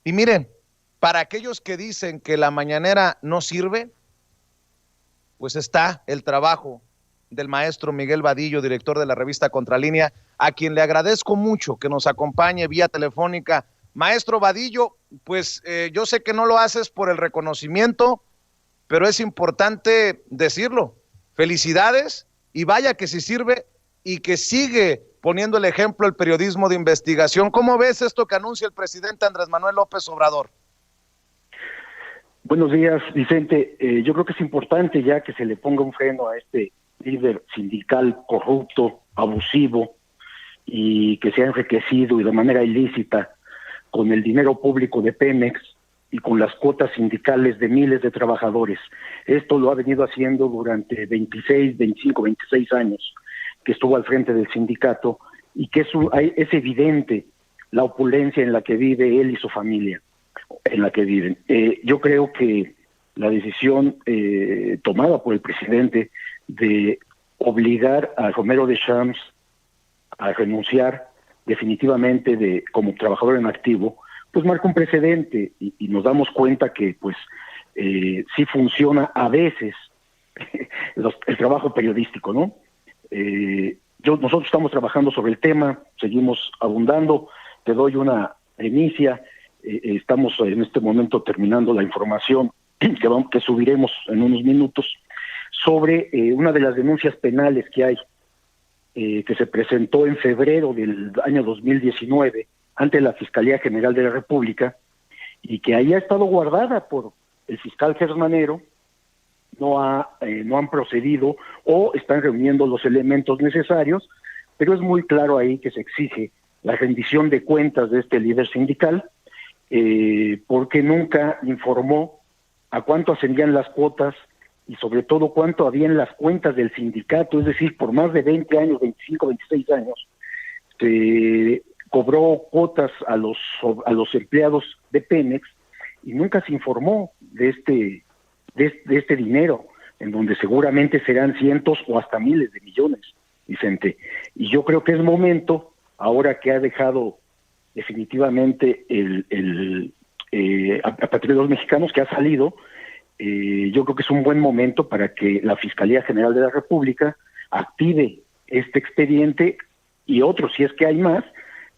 Y miren, para aquellos que dicen que la mañanera no sirve, pues está el trabajo del maestro Miguel Vadillo, director de la revista Contralínea, a quien le agradezco mucho que nos acompañe vía telefónica. Maestro Vadillo, pues yo sé que no lo haces por el reconocimiento, pero es importante decirlo. Felicidades y vaya que sí sirve y que sigue poniendo el ejemplo el periodismo de investigación. ¿Cómo ves esto que anuncia el presidente Andrés Manuel López Obrador? Buenos días, Vicente. Yo creo que es importante ya que se le ponga un freno a este líder sindical corrupto, abusivo y que se ha enriquecido y de manera ilícita con el dinero público de Pemex y con las cuotas sindicales de miles de trabajadores. Esto lo ha venido haciendo durante 26, 25, 26 años que estuvo al frente del sindicato y que es evidente la opulencia en la que vive él y su familia, en la que viven. Yo creo que la decisión tomada por el presidente de obligar a Romero Deschamps a renunciar definitivamente como trabajador en activo, pues marca un precedente y nos damos cuenta que pues sí funciona a veces el trabajo periodístico, ¿no? Nosotros estamos trabajando sobre el tema, seguimos abundando, te doy una primicia. Estamos en este momento terminando la información que subiremos en unos minutos sobre una de las denuncias penales que hay, que se presentó en febrero del año 2019 ante la Fiscalía General de la República y que ahí ha estado guardada por el fiscal Germanero. No han procedido o están reuniendo los elementos necesarios, pero es muy claro ahí que se exige la rendición de cuentas de este líder sindical, porque nunca informó a cuánto ascendían las cuotas y sobre todo cuánto había en las cuentas del sindicato, es decir, por más de 20 años, 25, 26 años, cobró cuotas a los empleados de Pemex y nunca se informó de este dinero, en donde seguramente serán cientos o hasta miles de millones, Vicente. Y yo creo que es momento, ahora que ha dejado definitivamente a Patrulleros Mexicanos, que ha salido, yo creo que es un buen momento para que la Fiscalía General de la República active este expediente y otros, si es que hay más,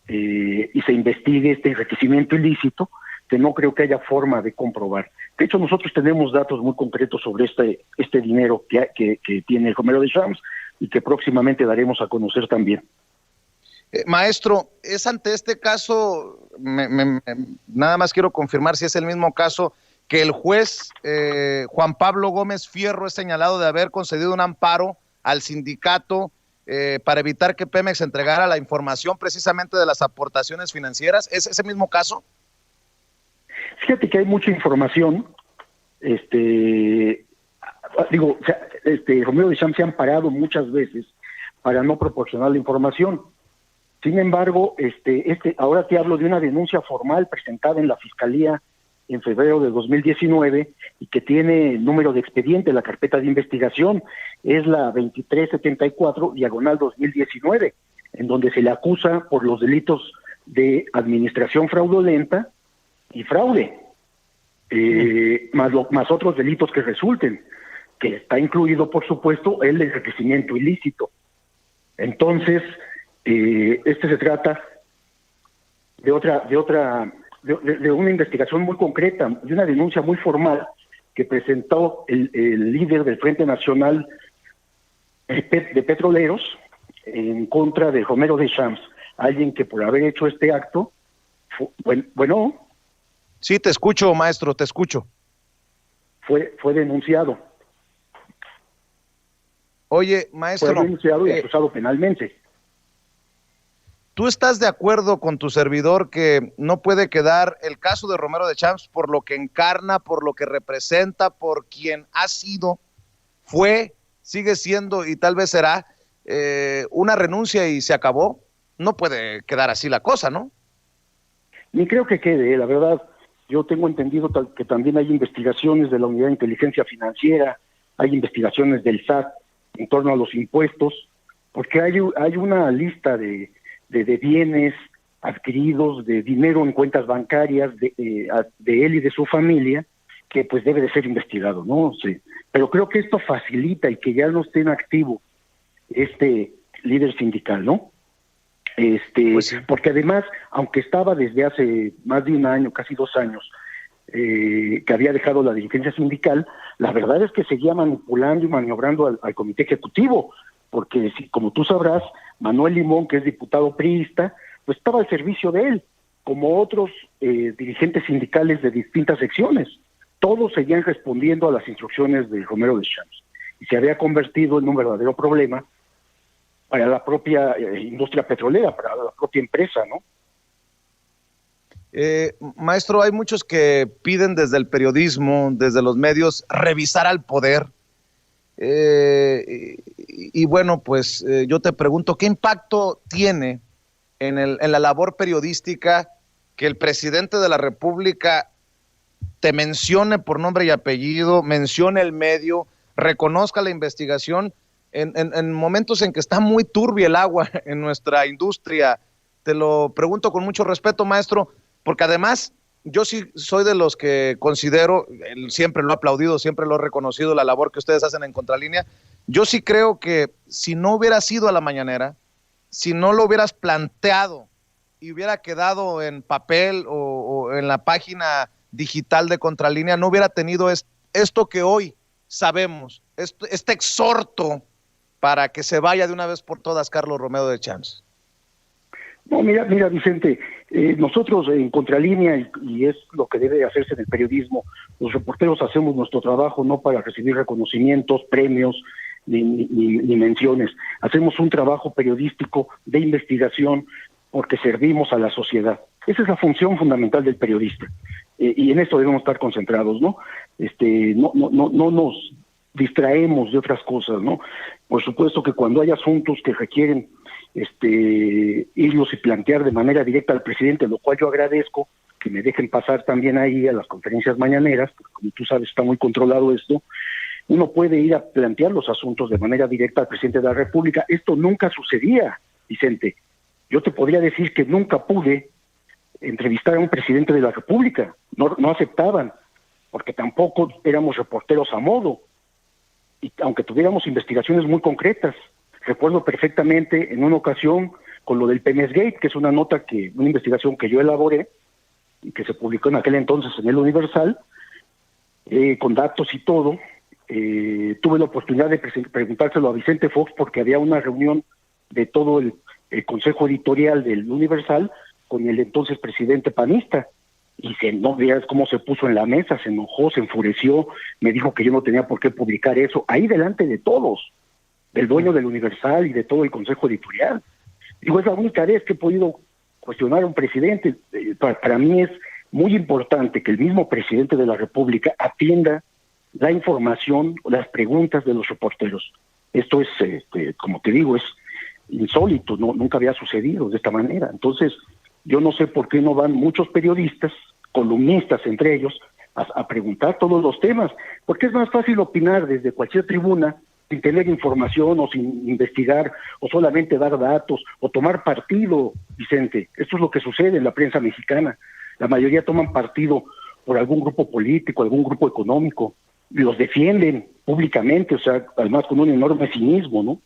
y se investigue este enriquecimiento ilícito, que no creo que haya forma de comprobar. De hecho, nosotros tenemos datos muy concretos sobre este dinero que tiene el Romero Deschamps y que próximamente daremos a conocer también. Maestro, es ante este caso, nada más quiero confirmar si es el mismo caso, que el juez Juan Pablo Gómez Fierro es señalado de haber concedido un amparo al sindicato para evitar que Pemex entregara la información precisamente de las aportaciones financieras. ¿Es ese mismo caso? Fíjate que hay mucha información. Romero Deschamps se ha amparado muchas veces para no proporcionar la información. Sin embargo, ahora te hablo de una denuncia formal presentada en la Fiscalía en febrero de 2019 y que tiene número de expediente, la carpeta de investigación es la 2374/2019, en donde se le acusa por los delitos de administración fraudulenta y fraude, más otros delitos que resulten, que está incluido, por supuesto, el enriquecimiento ilícito. Entonces, se trata de una investigación muy concreta, de una denuncia muy formal que presentó el líder del Frente Nacional de Petroleros en contra de Romero Deschamps, alguien que por haber hecho este acto, bueno. Sí, te escucho, maestro, te escucho. Fue denunciado. Oye, maestro. Fue denunciado y acusado penalmente. ¿Tú estás de acuerdo con tu servidor que no puede quedar el caso de Romero Deschamps por lo que encarna, por lo que representa, por quien ha sido, fue, sigue siendo y tal vez será una renuncia y se acabó? No puede quedar así la cosa, ¿no? Ni creo que quede, la verdad. Yo tengo entendido que también hay investigaciones de la Unidad de Inteligencia Financiera, hay investigaciones del SAT en torno a los impuestos, porque hay una lista de bienes, adquiridos, de dinero en cuentas bancarias de él y de su familia, que pues debe de ser investigado, ¿no? Sí. Pero creo que esto facilita y que ya no esté en activo este líder sindical, ¿no? Pues sí. Porque además, aunque estaba desde hace más de un año, casi 2 años, que había dejado la dirigencia sindical, la verdad es que seguía manipulando y maniobrando al comité ejecutivo, porque como tú sabrás, Manuel Limón, que es diputado priista, pues estaba al servicio de él, como otros dirigentes sindicales de distintas secciones. Todos seguían respondiendo a las instrucciones de Romero Deschamps, y se había convertido en un verdadero problema para la propia industria petrolera, para la propia empresa, ¿no? Maestro, hay muchos que piden desde el periodismo, desde los medios, revisar al poder. Y bueno, pues yo te pregunto, ¿qué impacto tiene en la labor periodística que el presidente de la República te mencione por nombre y apellido, mencione el medio, reconozca la investigación en momentos en que está muy turbia el agua en nuestra industria? Te lo pregunto con mucho respeto, maestro, porque además yo sí soy de los que considero, siempre lo he aplaudido, siempre lo he reconocido, la labor que ustedes hacen en Contralínea. Yo sí creo que si no hubiera sido a la mañanera, si no lo hubieras planteado y hubiera quedado en papel o en la página digital de Contralínea, no hubiera tenido esto que hoy sabemos, este exhorto para que se vaya de una vez por todas Carlos Romero Deschamps. No, mira, Vicente, nosotros en Contralínea, y es lo que debe hacerse en el periodismo, los reporteros hacemos nuestro trabajo no para recibir reconocimientos, premios, ni menciones. Hacemos un trabajo periodístico de investigación porque servimos a la sociedad. Esa es la función fundamental del periodista, y en esto debemos estar concentrados, ¿no? No nos distraemos de otras cosas, ¿no? Por supuesto que cuando hay asuntos que requieren irlos y plantear de manera directa al presidente, lo cual yo agradezco, que me dejen pasar también ahí a las conferencias mañaneras, porque como tú sabes está muy controlado esto, uno puede ir a plantear los asuntos de manera directa al presidente de la República. Esto nunca sucedía, Vicente. Yo te podría decir que nunca pude entrevistar a un presidente de la República, no aceptaban, porque tampoco éramos reporteros a modo, y aunque tuviéramos investigaciones muy concretas. Recuerdo perfectamente en una ocasión con lo del Pemex Gate, que es una investigación que yo elaboré y que se publicó en aquel entonces en el Universal, con datos y todo. Tuve la oportunidad de preguntárselo a Vicente Fox porque había una reunión de todo el consejo editorial del Universal con el entonces presidente panista, y no veas cómo se puso en la mesa, se enojó, se enfureció, me dijo que yo no tenía por qué publicar eso, ahí delante de todos, del dueño del Universal y de todo el consejo editorial. Digo, es la única vez que he podido cuestionar a un presidente. Para mí es muy importante que el mismo presidente de la República atienda la información, las preguntas de los reporteros. Esto es, como te digo, es insólito, nunca había sucedido de esta manera. Entonces, yo no sé por qué no van muchos periodistas, columnistas entre ellos, a preguntar todos los temas, porque es más fácil opinar desde cualquier tribuna sin tener información o sin investigar o solamente dar datos o tomar partido, Vicente. Esto es lo que sucede en la prensa mexicana. La mayoría toman partido por algún grupo político, algún grupo económico, y los defienden públicamente, o sea, además con un enorme cinismo, ¿no?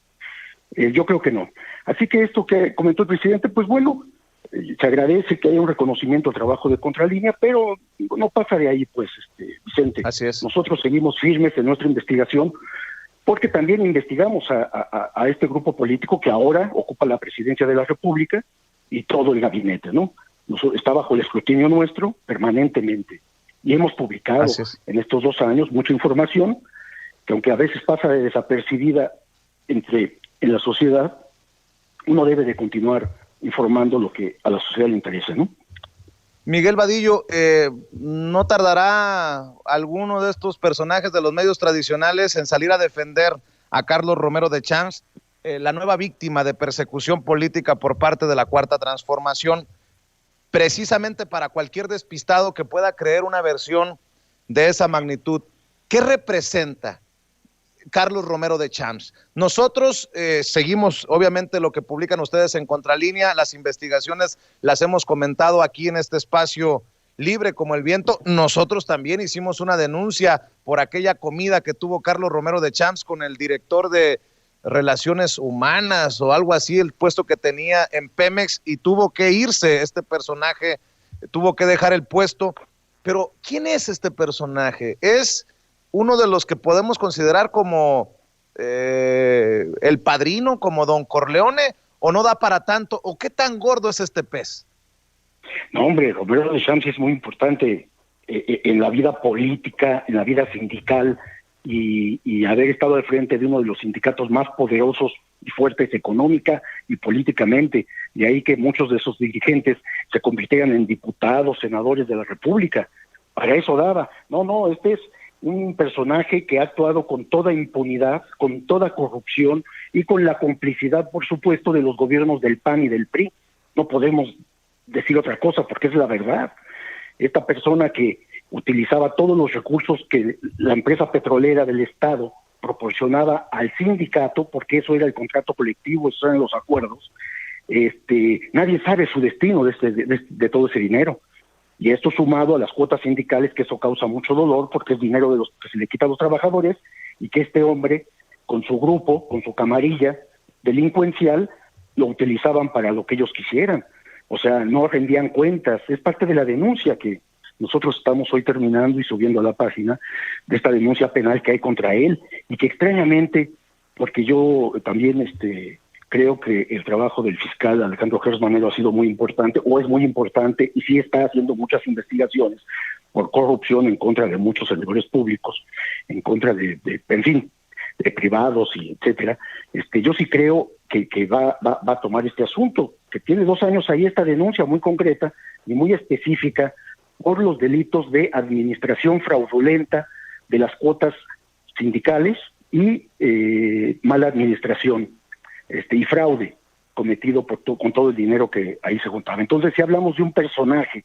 Yo creo que no. Así que esto que comentó el presidente, pues bueno, se agradece que haya un reconocimiento al trabajo de Contralínea, pero no pasa de ahí, pues, Vicente. Así es. Nosotros seguimos firmes en nuestra investigación, porque también investigamos a este grupo político que ahora ocupa la presidencia de la República y todo el gabinete, ¿no? Está bajo el escrutinio nuestro permanentemente. Y hemos publicado en estos 2 años mucha información que, aunque a veces pasa desapercibida en la sociedad, uno debe de continuar informando lo que a la sociedad le interesa, ¿no? Miguel Vadillo, ¿no tardará alguno de estos personajes de los medios tradicionales en salir a defender a Carlos Romero Deschamps, la nueva víctima de persecución política por parte de la Cuarta Transformación, precisamente para cualquier despistado que pueda creer una versión de esa magnitud? ¿Qué representa Carlos Romero de Champs. Nosotros seguimos, obviamente, lo que publican ustedes en Contralínea, las investigaciones las hemos comentado aquí en este espacio libre como el viento. Nosotros también hicimos una denuncia por aquella comida que tuvo Carlos Romero de Champs con el director de Relaciones Humanas o algo así, el puesto que tenía en Pemex, y tuvo que irse este personaje, tuvo que dejar el puesto. Pero ¿quién es este personaje? ¿Es uno de los que podemos considerar como el padrino, como Don Corleone, o no da para tanto? ¿O qué tan gordo es este pez? No, hombre, Romero de Champs es muy importante en la vida política, en la vida sindical, y haber estado al frente de uno de los sindicatos más poderosos y fuertes económica y políticamente. De ahí que muchos de esos dirigentes se convirtieran en diputados, senadores de la República. Para eso daba. No, este es un personaje que ha actuado con toda impunidad, con toda corrupción y con la complicidad, por supuesto, de los gobiernos del PAN y del PRI. No podemos decir otra cosa porque es la verdad. Esta persona que utilizaba todos los recursos que la empresa petrolera del Estado proporcionaba al sindicato, porque eso era el contrato colectivo, esos eran los acuerdos. Nadie sabe su destino de todo ese dinero. Y esto sumado a las cuotas sindicales, que eso causa mucho dolor, porque es dinero de los que se le quita a los trabajadores, y que este hombre, con su grupo, con su camarilla delincuencial, lo utilizaban para lo que ellos quisieran. O sea, no rendían cuentas. Es parte de la denuncia que nosotros estamos hoy terminando y subiendo a la página de esta denuncia penal que hay contra él, y que extrañamente, porque yo también creo que el trabajo del fiscal Alejandro Gertz Manero ha sido muy importante, o es muy importante, y sí está haciendo muchas investigaciones por corrupción en contra de muchos servidores públicos, en contra de privados y etcétera. Yo sí creo que va a tomar este asunto, que tiene 2 años ahí esta denuncia muy concreta y muy específica por los delitos de administración fraudulenta de las cuotas sindicales y mala administración y fraude cometido con todo el dinero que ahí se juntaba. Entonces, si hablamos de un personaje,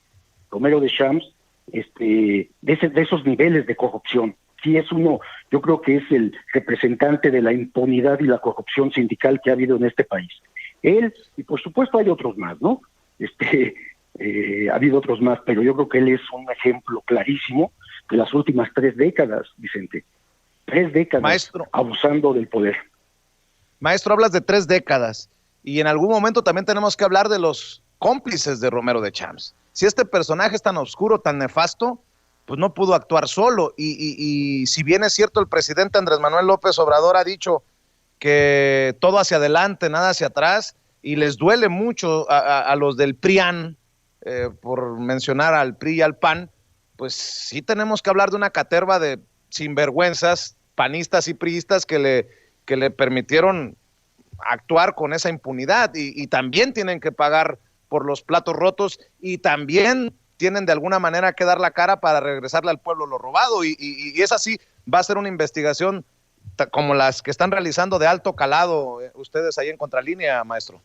Romero de Champs, de esos niveles de corrupción, sí es uno, yo creo que es el representante de la impunidad y la corrupción sindical que ha habido en este país. Él, y por supuesto hay otros más, ¿no? Ha habido otros más, pero yo creo que él es un ejemplo clarísimo de las últimas 3 décadas, Vicente. 3 décadas, maestro, abusando del poder. Maestro, hablas de 3 décadas, y en algún momento también tenemos que hablar de los cómplices de Romero de Champs. Si este personaje es tan oscuro, tan nefasto, pues no pudo actuar solo, y si bien es cierto, el presidente Andrés Manuel López Obrador ha dicho que todo hacia adelante, nada hacia atrás, y les duele mucho a los del PRIAN, por mencionar al PRI y al PAN, pues sí tenemos que hablar de una caterva de sinvergüenzas, panistas y priistas que le permitieron actuar con esa impunidad, y también tienen que pagar por los platos rotos, y también tienen de alguna manera que dar la cara para regresarle al pueblo lo robado, y es así. Va a ser una investigación como las que están realizando de alto calado ustedes ahí en Contralínea, maestro.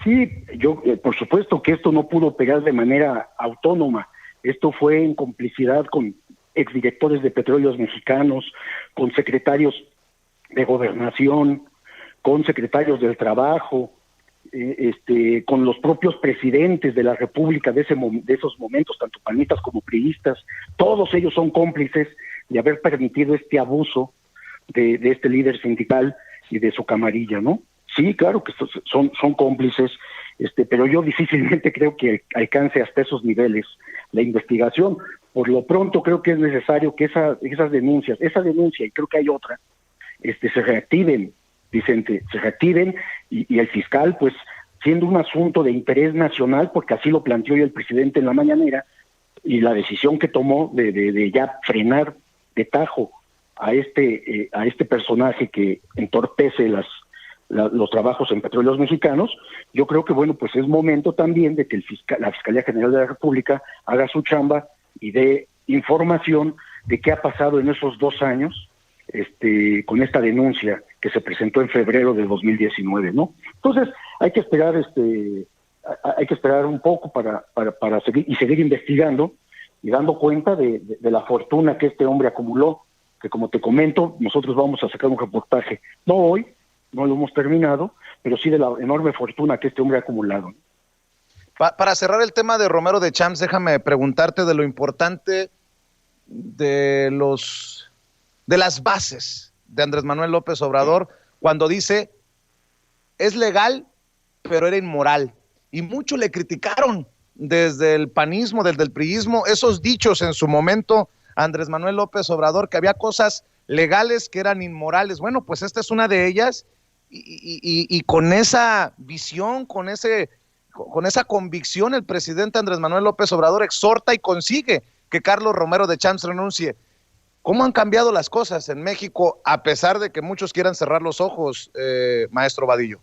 Sí, yo por supuesto que esto no pudo operar de manera autónoma. Esto fue en complicidad con exdirectores de Petróleos Mexicanos, con secretarios de Gobernación, con secretarios del Trabajo, con los propios presidentes de la República de esos momentos, tanto panistas como priistas. Todos ellos son cómplices de haber permitido este abuso de este líder sindical y de su camarilla, ¿no? Sí, claro que son cómplices, pero yo difícilmente creo que alcance hasta esos niveles la investigación. Por lo pronto creo que es necesario que esa denuncia, y creo que hay otra, se reactiven, Vicente, y el fiscal, pues, siendo un asunto de interés nacional, porque así lo planteó ya el presidente en la mañanera, y la decisión que tomó de ya frenar de tajo a este personaje que entorpece los trabajos en Petróleos Mexicanos, yo creo que, bueno, pues es momento también de que la Fiscalía General de la República haga su chamba y dé información de qué ha pasado en esos 2 años con esta denuncia que se presentó en febrero de 2019, ¿no? Entonces, hay que esperar un poco para seguir investigando y dando cuenta de la fortuna que este hombre acumuló que como te comento, nosotros vamos a sacar un reportaje, no hoy, no lo hemos terminado, pero sí de la enorme fortuna que este hombre ha acumulado. Para cerrar el tema de Romero de Champs, déjame preguntarte de lo importante de las bases de Andrés Manuel López Obrador, cuando dice, es legal, pero era inmoral. Y mucho le criticaron desde el panismo, desde el priismo, esos dichos en su momento a Andrés Manuel López Obrador, que había cosas legales que eran inmorales. Bueno, pues esta es una de ellas, y con esa visión, con esa convicción, el presidente Andrés Manuel López Obrador exhorta y consigue que Carlos Romero de Champs renuncie. ¿Cómo han cambiado las cosas en México, a pesar de que muchos quieran cerrar los ojos, maestro Vadillo?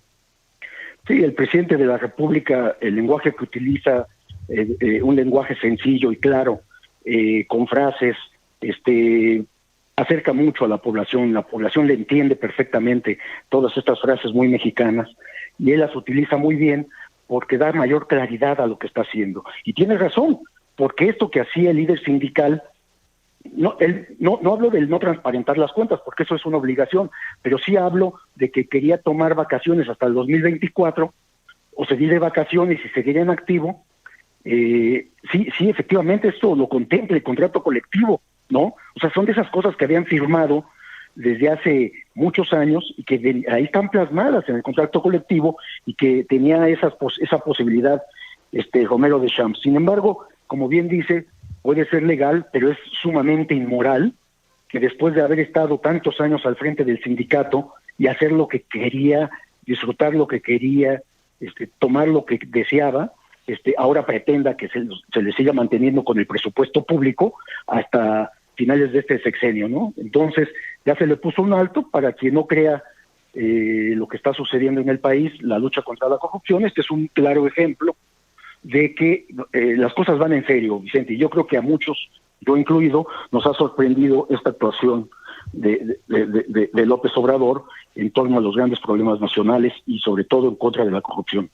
Sí, el presidente de la República, el lenguaje que utiliza, un lenguaje sencillo y claro, con frases, acerca mucho a la población le entiende perfectamente todas estas frases muy mexicanas, y él las utiliza muy bien porque da mayor claridad a lo que está haciendo. Y tiene razón, porque esto que hacía el líder sindical, no hablo del no transparentar las cuentas, porque eso es una obligación, pero sí hablo de que quería tomar vacaciones hasta el 2024, o seguir de vacaciones y seguir en activo. Sí, efectivamente, esto lo contempla el contrato colectivo, ¿no? O sea, son de esas cosas que habían firmado desde hace muchos años y que ahí están plasmadas en el contrato colectivo, y que tenía esa posibilidad Romero de Champs. Sin embargo, como bien dice, puede ser legal, pero es sumamente inmoral que después de haber estado tantos años al frente del sindicato y hacer lo que quería, disfrutar lo que quería, tomar lo que deseaba, ahora pretenda que se le siga manteniendo con el presupuesto público hasta finales de este sexenio, ¿no? Entonces, ya se le puso un alto para quien no crea lo que está sucediendo en el país, la lucha contra la corrupción. Este es un claro ejemplo de que las cosas van en serio, Vicente, y yo creo que a muchos, yo incluido, nos ha sorprendido esta actuación de López Obrador en torno a los grandes problemas nacionales y sobre todo en contra de la corrupción.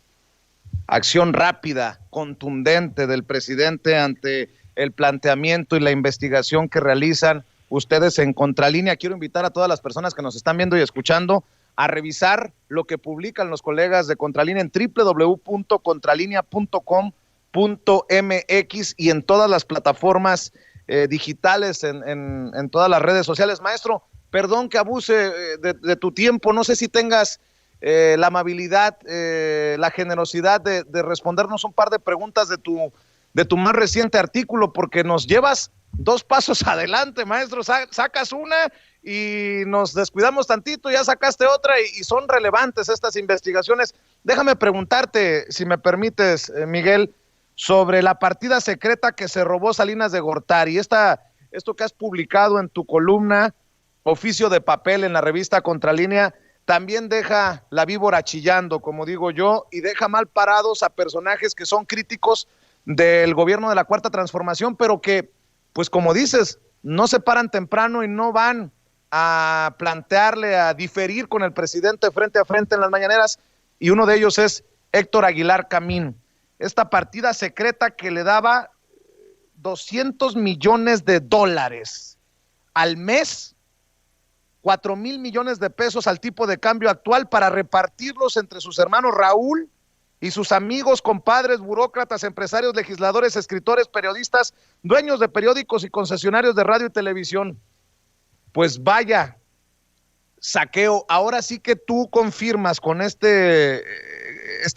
Acción rápida, contundente del presidente ante el planteamiento y la investigación que realizan ustedes en Contralínea. Quiero invitar a todas las personas que nos están viendo y escuchando a revisar lo que publican los colegas de Contralínea en www.contralinea.com.mx y en todas las plataformas digitales, en todas las redes sociales. Maestro, perdón que abuse de tu tiempo, no sé si tengas la amabilidad, la generosidad de respondernos un par de preguntas de tu más reciente artículo, porque nos llevas 2 pasos adelante, maestro. Sacas una y nos descuidamos tantito, ya sacaste otra, y son relevantes estas investigaciones. Déjame preguntarte, si me permites, Miguel, sobre la partida secreta que se robó Salinas de Gortari. Esto que has publicado en tu columna Oficio de Papel en la revista Contralínea también deja la víbora chillando, como digo yo, y deja mal parados a personajes que son críticos del gobierno de la Cuarta Transformación, pero que, pues como dices, no se paran temprano y no van a plantearle, a diferir con el presidente frente a frente en las mañaneras, y uno de ellos es Héctor Aguilar Camín. Esta partida secreta que le daba $200 millones al mes, 4,000 millones de pesos al tipo de cambio actual, para repartirlos entre sus hermanos Raúl y sus amigos, compadres, burócratas, empresarios, legisladores, escritores, periodistas, dueños de periódicos y concesionarios de radio y televisión. Pues vaya saqueo. Ahora sí que tú confirmas con esta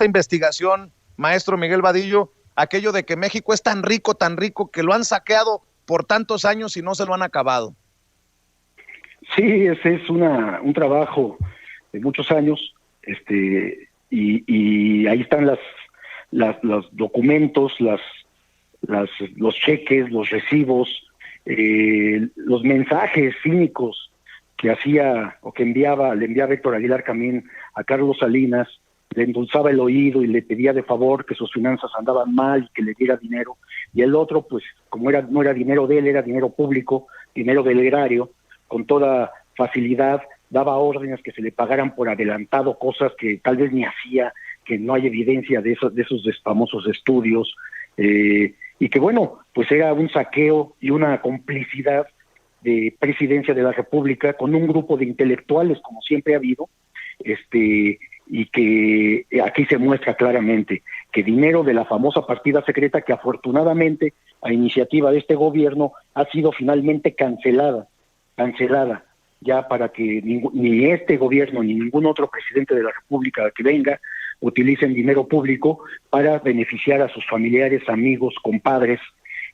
investigación, maestro Miguel Vadillo, aquello de que México es tan rico, que lo han saqueado por tantos años y no se lo han acabado. Sí, ese es un trabajo de muchos años, y ahí están los documentos, los cheques, los recibos, los mensajes cínicos que hacía o que le enviaba Héctor Aguilar Camín a Carlos Salinas. Le endulzaba el oído y le pedía de favor que sus finanzas andaban mal y que le diera dinero, y el otro, pues como no era dinero de él, era dinero público, dinero del erario, con toda facilidad daba órdenes que se le pagaran por adelantado cosas que tal vez ni hacía, que no hay evidencia de esos famosos estudios, y que bueno, pues era un saqueo y una complicidad de presidencia de la República con un grupo de intelectuales, como siempre ha habido, y que aquí se muestra claramente que dinero de la famosa partida secreta, que afortunadamente a iniciativa de este gobierno ha sido finalmente cancelada, ya para que ni este gobierno ni ningún otro presidente de la República que venga utilicen dinero público para beneficiar a sus familiares, amigos, compadres,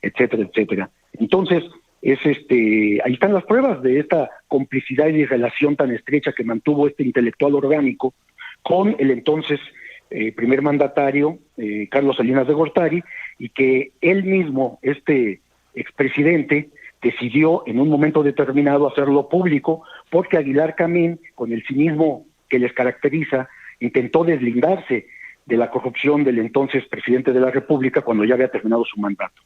etcétera, etcétera. Entonces, ahí están las pruebas de esta complicidad y relación tan estrecha que mantuvo este intelectual orgánico con el entonces primer mandatario, Carlos Salinas de Gortari, y que él mismo, este expresidente, decidió en un momento determinado hacerlo público, porque Aguilar Camín, con el cinismo que les caracteriza, intentó deslindarse de la corrupción del entonces presidente de la República cuando ya había terminado su mandato.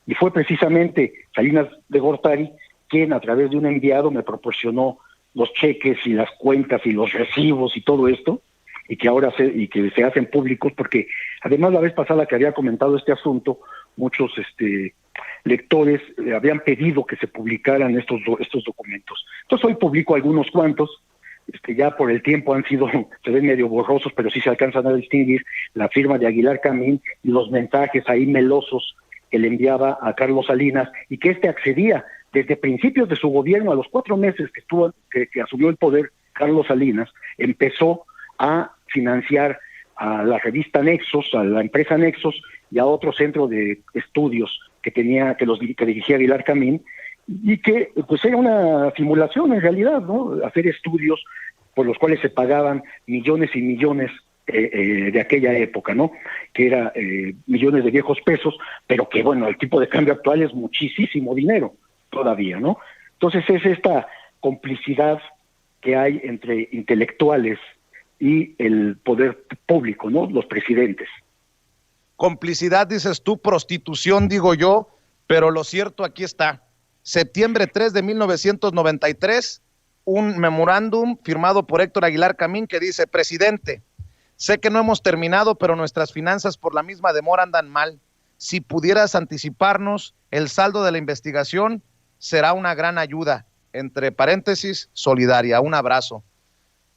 Y fue precisamente Salinas de Gortari quien, a través de un enviado, me proporcionó los cheques y las cuentas y los recibos y todo esto, y que ahora se hacen públicos, porque además la vez pasada que había comentado este asunto, muchos lectores habían pedido que se publicaran estos documentos. Entonces hoy publico algunos cuantos, ya por el tiempo se ven medio borrosos, pero sí se alcanzan a distinguir la firma de Aguilar Camín y los mensajes ahí melosos que le enviaba a Carlos Salinas, y que accedía desde principios de su gobierno, a los 4 meses que asumió el poder Carlos Salinas, empezó a financiar a la revista Nexos, a la empresa Nexos y a otro centro de estudios que dirigía Aguilar Camín, y que pues era una simulación en realidad, ¿no? Hacer estudios por los cuales se pagaban millones y millones de aquella época, ¿no? Que era millones de viejos pesos, pero que bueno, el tipo de cambio actual es muchísimo dinero todavía, ¿no? Entonces es esta complicidad que hay entre intelectuales y el poder público, ¿no? Los presidentes. Complicidad, dices tú, prostitución, digo yo, pero lo cierto aquí está. Septiembre 3 de 1993, un memorándum firmado por Héctor Aguilar Camín que dice: presidente, sé que no hemos terminado, pero nuestras finanzas por la misma demora andan mal. Si pudieras anticiparnos, el saldo de la investigación será una gran ayuda. Entre paréntesis, solidaria. Un abrazo.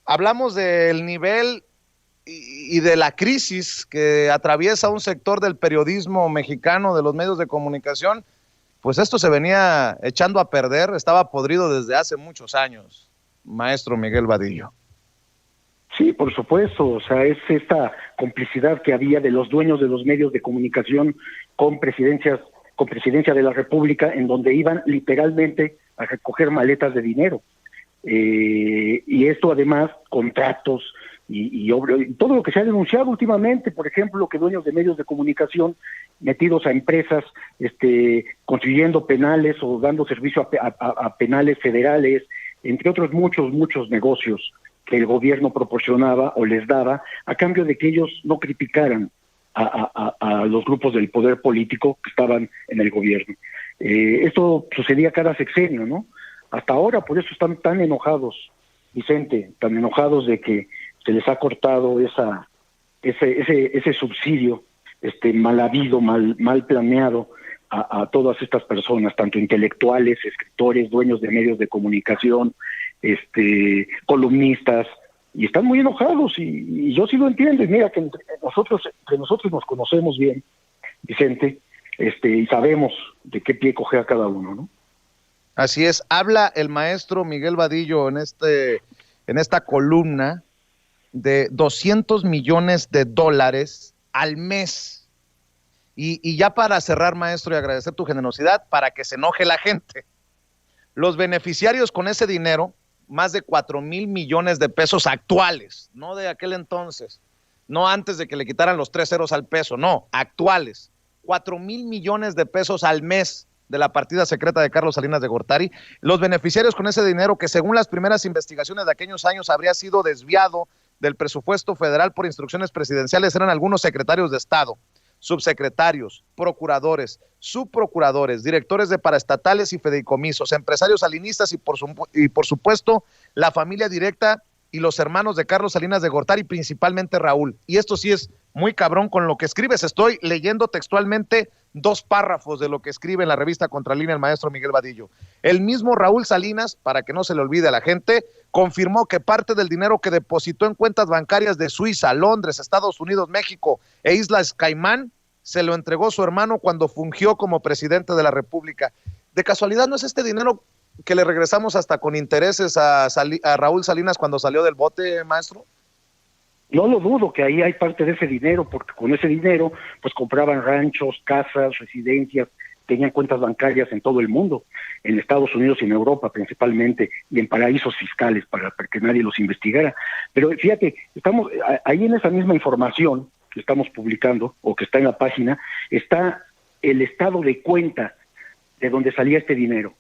Hablamos del nivel y de la crisis que atraviesa un sector del periodismo mexicano, de los medios de comunicación. Pues esto se venía echando a perder, estaba podrido desde hace muchos años, maestro Miguel Vadillo. Sí, por supuesto, o sea, es esta complicidad que había de los dueños de los medios de comunicación con presidencia de la República, en donde iban literalmente a recoger maletas de dinero. Y esto además, contratos y todo lo que se ha denunciado últimamente, por ejemplo, que dueños de medios de comunicación metidos a empresas, construyendo penales o dando servicio a penales federales, entre otros muchos negocios que el gobierno proporcionaba o les daba a cambio de que ellos no criticaran a los grupos del poder político que estaban en el gobierno. Esto sucedía cada sexenio, ¿no? Hasta ahora, por eso están tan enojados, Vicente, tan enojados de que se les ha cortado ese subsidio mal habido, mal planeado a todas estas personas, tanto intelectuales, escritores, dueños de medios de comunicación, columnistas, y están muy enojados, y yo sí lo entiendo. Y mira que entre nosotros nos conocemos bien, Vicente, y sabemos de qué pie cojea cada uno, ¿no? Así es. Habla el maestro Miguel Vadillo en esta columna de $200 millones al mes. Y ya para cerrar, maestro, y agradecer tu generosidad, para que se enoje la gente. Los beneficiarios con ese dinero, más de 4,000 millones de pesos actuales, no de aquel entonces, no antes de que le quitaran los 3 ceros al peso, no, actuales, 4,000 millones de pesos al mes de la partida secreta de Carlos Salinas de Gortari. Los beneficiarios con ese dinero, que según las primeras investigaciones de aquellos años habría sido desviado del presupuesto federal por instrucciones presidenciales, eran algunos secretarios de Estado, subsecretarios, procuradores, subprocuradores, directores de paraestatales y fideicomisos, empresarios salinistas y por supuesto la familia directa y los hermanos de Carlos Salinas de Gortari, principalmente Raúl. Y esto sí es muy cabrón con lo que escribes. Estoy leyendo textualmente 2 párrafos de lo que escribe en la revista Contralínea el maestro Miguel Vadillo. El mismo Raúl Salinas, para que no se le olvide a la gente, confirmó que parte del dinero que depositó en cuentas bancarias de Suiza, Londres, Estados Unidos, México e Islas Caimán se lo entregó su hermano cuando fungió como presidente de la República. ¿De casualidad no es este dinero que le regresamos hasta con intereses a Raúl Salinas cuando salió del bote, maestro? No lo dudo que ahí hay parte de ese dinero, porque con ese dinero pues compraban ranchos, casas, residencias, tenían cuentas bancarias en todo el mundo, en Estados Unidos y en Europa principalmente, y en paraísos fiscales para que nadie los investigara. Pero fíjate, estamos ahí en esa misma información que estamos publicando, o que está en la página, está el estado de cuenta de donde salía este dinero.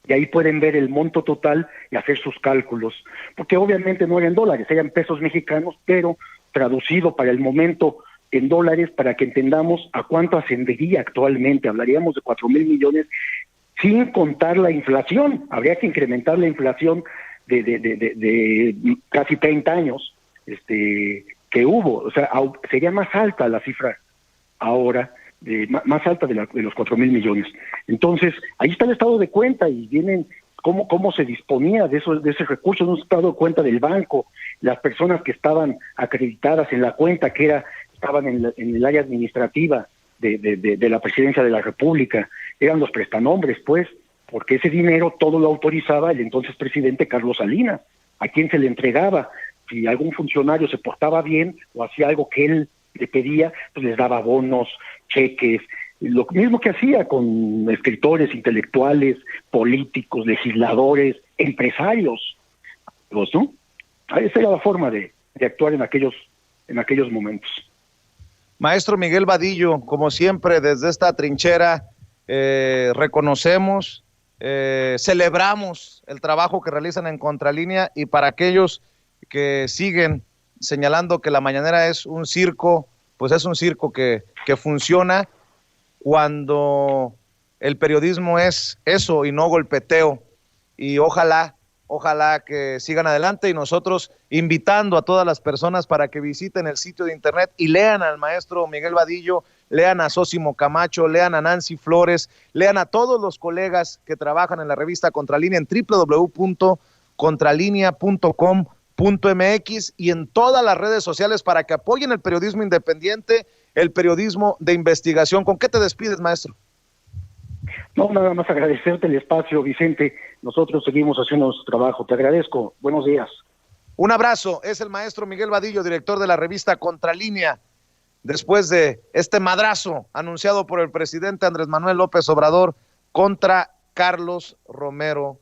Y ahí pueden ver el monto total y hacer sus cálculos, porque obviamente no eran dólares, eran pesos mexicanos, pero traducido para el momento en dólares para que entendamos a cuánto ascendería actualmente. Hablaríamos de 4,000 millones sin contar la inflación. Habría que incrementar la inflación de casi 30 años que hubo. O sea, sería más alta la cifra ahora, más alta de los 4,000 millones. Entonces, ahí está el estado de cuenta y vienen cómo se disponía de ese recurso, un estado de cuenta del banco, las personas que estaban acreditadas en la cuenta, que estaban en el área administrativa de la Presidencia de la República, eran los prestanombres, pues, porque ese dinero todo lo autorizaba el entonces presidente Carlos Salinas, a quien se le entregaba. Si algún funcionario se portaba bien o hacía algo que él le pedía, pues les daba bonos, cheques, lo mismo que hacía con escritores, intelectuales, políticos, legisladores, empresarios, ¿no? Esa era la forma de actuar en aquellos momentos. Maestro Miguel Vadillo, como siempre, desde esta trinchera reconocemos, celebramos el trabajo que realizan en Contralínea, y para aquellos que siguen señalando que la mañanera es un circo, pues es un circo que funciona cuando el periodismo es eso y no golpeteo. Y ojalá que sigan adelante, y nosotros invitando a todas las personas para que visiten el sitio de internet y lean al maestro Miguel Vadillo, lean a Sósimo Camacho, lean a Nancy Flores, lean a todos los colegas que trabajan en la revista Contralínea en www.contralinea.com.mx y en todas las redes sociales para que apoyen el periodismo independiente, el periodismo de investigación. ¿Con qué te despides, maestro? No, nada más agradecerte el espacio, Vicente. Nosotros seguimos haciendo nuestro trabajo. Te agradezco. Buenos días. Un abrazo. Es el maestro Miguel Vadillo, director de la revista Contralínea. Después de este madrazo anunciado por el presidente Andrés Manuel López Obrador contra Carlos Romero